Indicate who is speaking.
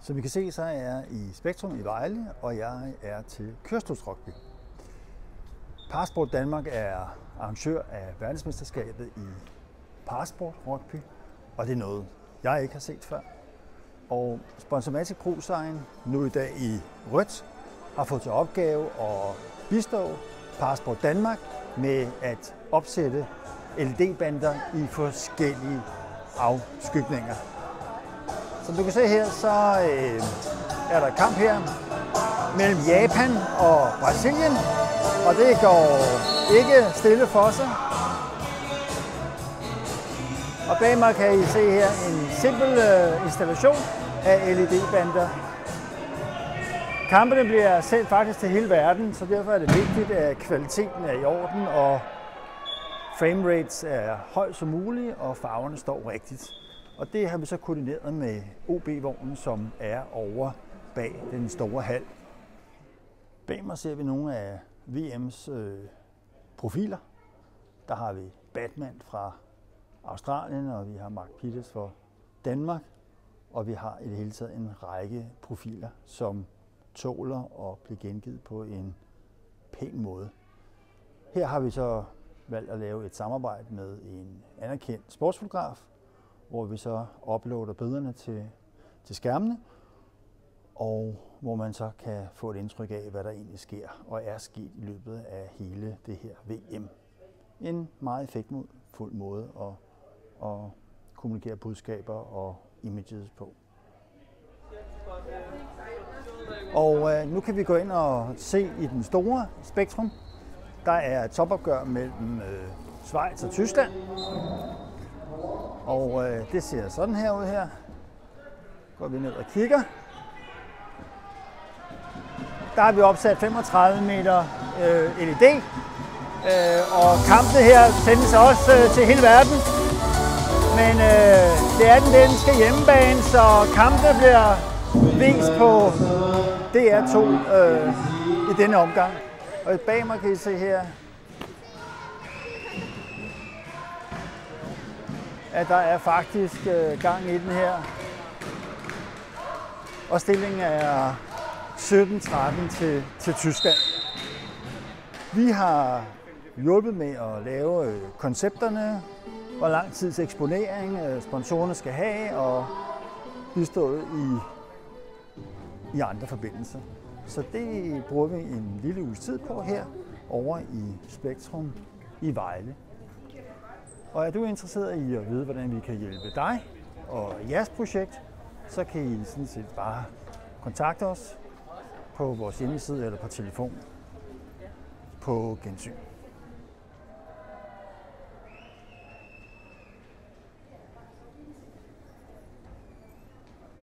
Speaker 1: Som I kan se, så er jeg i Spektrum i Vejle, og jeg er til kørestolsrugby. Parasport Danmark er arrangør af verdensmesterskabet i parasport rugby, og det er noget, jeg ikke har set før. Og Sponsormatic Pro-Sign, nu i dag i rødt, har fået til opgave at bistå Parasport Danmark med at opsætte LED-bander i forskellige afskygninger. Som du kan se her, så er der kamp her mellem Japan og Brasilien, og det går ikke stille for sig. Og bag mig kan I se her en simpel installation af LED-bander. Kampene bliver sendt faktisk til hele verden, så derfor er det vigtigt, at kvaliteten er i orden, og framerates er højt som muligt, og farverne står rigtigt. Og det har vi så koordineret med OB-vognen, som er over bag den store hal. Bag mig ser vi nogle af VM's profiler. Der har vi Batman fra Australien, og vi har Mark Peters fra Danmark. Og vi har i det hele taget en række profiler, som tåler at blive gengivet på en pæn måde. Her har vi så valgt at lave et samarbejde med en anerkendt sportsfotograf, hvor vi så uploader billederne til skærmene, og hvor man så kan få et indtryk af, hvad der egentlig sker og er sket i løbet af hele det her VM. En meget effektfuld måde at kommunikere budskaber og images på. Og nu kan vi gå ind og se i den store Spektrum. Der er et topopgør mellem Schweiz og Tyskland. Og det ser sådan her ud her. Går vi ned og kigger. Der har vi opsat 35 meter LED. Og kampene her sendes også til hele verden. Men det er den danske hjemmebane, så kampene bliver vist på DR2 i denne omgang. Og bag mig kan I se her, at der er faktisk gang i den her. Og stillingen er 17-13 til Tyskland. Vi har hjulpet med at lave koncepterne, hvor lang tids eksponering sponsorerne skal have, og bistået i andre forbindelser. Så det bruger vi en lille uges tid på her over i Spektrum i Vejle. Og er du interesseret i at vide, hvordan vi kan hjælpe dig og jeres projekt, så kan I sådan set bare kontakte os på vores hjemmeside eller på telefon. På gensyn.